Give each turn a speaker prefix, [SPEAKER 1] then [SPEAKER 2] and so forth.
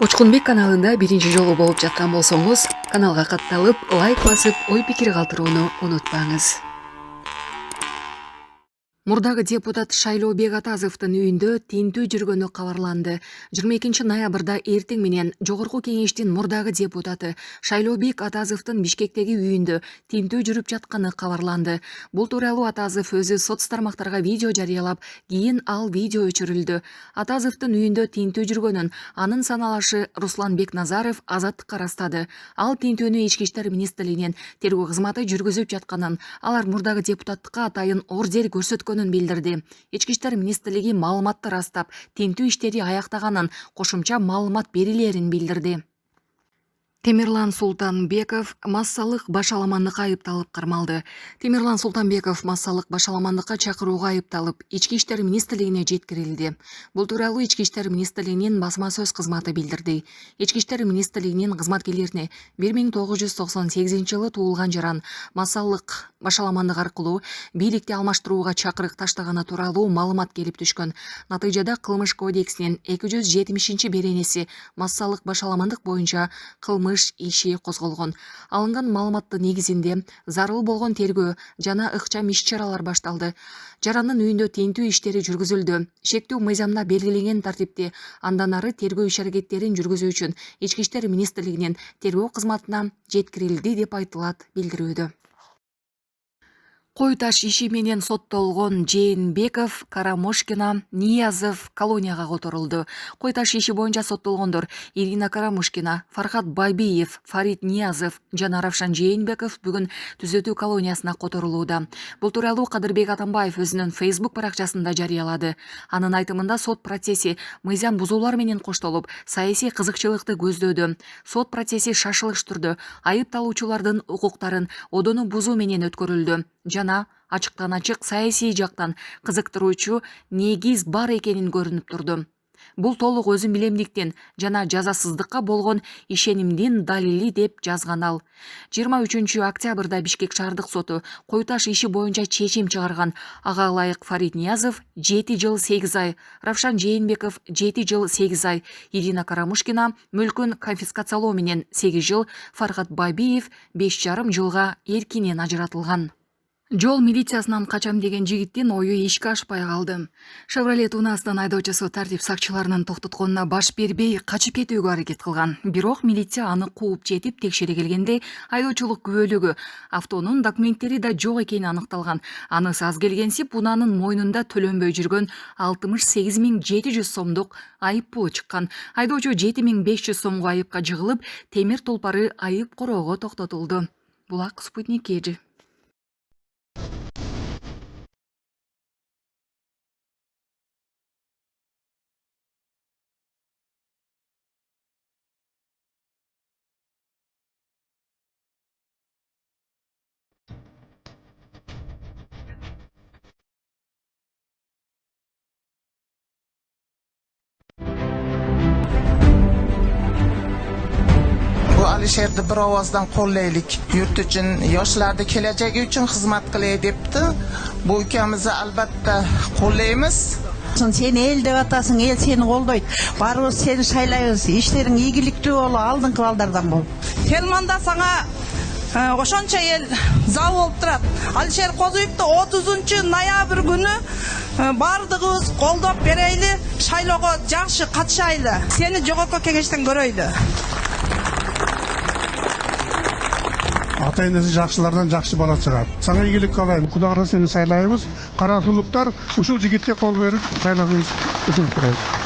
[SPEAKER 1] Учкунбек каналында биринчи жолу болуп жаткан болсоңуз, каналга катталып, лайк басып, ой пикир калтырууну унутпаңыз. Мурдагы депутат Шайлообек Атазовдун үйүндө тинтүү жүргөнү кабарланды. 22 ноябрда эртең менен Жогорку Кеңештин мурдагы депутаты Шайлообек Атазовдун Бишкектеги үйүндө тинтүү жүрүп жатканы кабарланды. Бул тууралуу Атазов өзү соц тармактарга видео жарыялап, кийин ал видео өчүрүлдү. Атазовдун үйүндө тинтүү жүргөнүн анын саналашы Руслан Бекназаров Азаттыкка ырастады. Ал тинтүүнү Ички иштер министрлигинин тергөө кызматы жүргүзүп жатканын, алар мурдагы депутаттыкка атайын ордер көрсөткөнүн билдирди. Ички иштер министрлиги маалыматты растап, тинтүү иштери аяктаганын, кошумча маалымат берилерин билдирди. Темирлан Султанбеков массалык башаламандыкка айыпталып кармалды. Темирлан Султанбеков массалык башаламандыкка чакырууга айыпталып, Ички иштер министрлигине жеткирилди. Бул тууралуу Ички иштер министрлигинин басма сөз кызматы билдирди. Ички иштер министрлигинин кызматкерлерине 1998-жылы туулган жаран массалык башаламандык аркылуу бийликти алмаштырууга чакырык таштаганы тууралуу маалымат келип түшкөн. Натыйжада Кылмыш кодексинин 270-беренеси массалык башаламандык боюнча кылмыш иши козголгон. Алынган маалыматтын негизинде зарыл болгон тергөө жана ыкчам иш-чаралар башталды. Жарандын үйүндө тинтүү иштери жүргүзүлдү. Шектүү мыйзамда белгиленген тартипте андан ары тергөө иш-аракеттерин жүргүзүү үчүн Ички иштер министрлигинин тергөө кызматына жеткирилди деп айтылат билдирүүдө. Кой таш иши менен соттолгон Жээнбеков, Карамушкина, Ниязов колонияга которулду. Кой таш иши боюнча соттолгондор Ирина Карамушкина, Фархат Байбиев, Фарид Ниязов жана Равшан Жээнбеков бүгүн түзөтүү колониясына которулууда. Бул тууралуу Кадырбек Атамбаев өзүнүн Facebook баракчасында жарыялады. Анын айтымында сот процесси мыйзам бузуулар менен коштолуп, саясий кызыкчылыкты көздөөдү. Сот процесси шашылыш түрдө айыпталуучулардын укуктарын одону бузуу менен өткөрүлдү. Жана ачыктан ачык саясий жактан кызыктыруучу негиз бар экенин көрүнүп турду. Бул толук өзүн билемдиктен жана жазасыздыкка болгон ишенимдин далили деп жазган ал. 23 октябрда Бишкек шаардык соту Кой таш иши боюнча чечим чыгарган. Ага ылайык Фарид Ниязов 7 жыл 8 ай, Равшан Жээнбеков 7 жыл 8 ай, Ирина Карамушкина мүлкүн конфискациялоо менен 8 жыл, Фархат Байбиев 5,5 жылга эркинен ажыратылган. Жол милициясынан качам деген жигиттин ою ишке ашпай калды. Шевролет унаасынын айдоочусу тартип сакчыларынын токтотконуна баш бербей качып кетүүгө аракет кылган. Бирок милиция аны кууп жетип текшере келгенде айдоочулук күбөлүгү, автонун документтери да жок экени аныкталган. Анысы аз келгенсип унанын мойнунда төлөнбөй жүргөн 68.700 сомдук айыппуу чыккан. Айдоочу 7.500 сомго айыпка жыгылып, темир толпары айып короого токтотулду. Булак Спутник Эжи.
[SPEAKER 2] Alişer'de bir ovozdan qo'llaylik. Yurt uchun, yoshlarning kelajagi uchun xizmat qilay debdi. Bu ukamizni albatta qo'llaymiz.
[SPEAKER 3] Sen el деп атасың, el seni қолдайды. Барыбыз seni шайлайбыз. Иштериң ийгиликтүү боло, алдыңкы балдардан бол.
[SPEAKER 4] Телманда саңа ошончо ел за болуп турат. Алишер Козуевди 30 ноябрь күнү бардыгыбыз колдоп берейли, шайлоого жакшы катышайлы. Сени Жогорку Кеңештен көрөйлү.
[SPEAKER 5] Ата-энеси жакшылардан жакшы бала чыгат. Сага ийгилик каалайм. Кудайга сени сайлайбыз. Кара сулуктар ушул жигитке кол берип, сайлашыңыз үчүн сурайбыз.